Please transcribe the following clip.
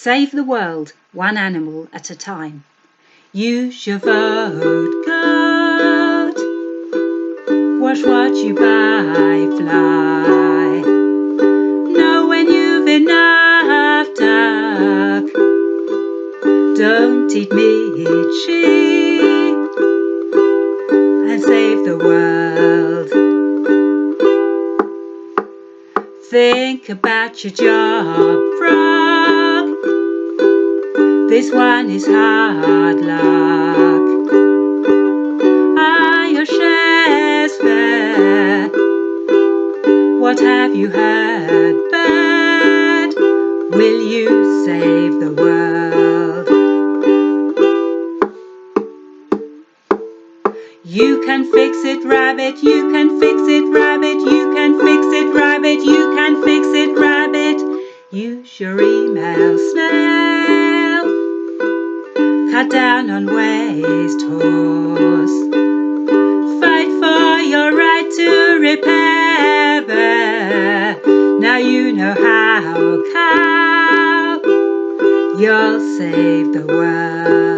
Save the world, one animal at a time. Use your vote, goat. Watch what you buy, fly. Know when you've enough, duck. Don't eat meat, sheep. And save the world. Think about your job, frog. This one is hard luck. Are your shares fair? What have you heard, bird? Will you save the world? You can fix it, rabbit. You can fix it, rabbit. You can fix it, rabbit. You can fix it, rabbit. Use your email, snail. Cut down on waste, horse. Fight for your right to repair. Now you know how, cow. You'll save the world.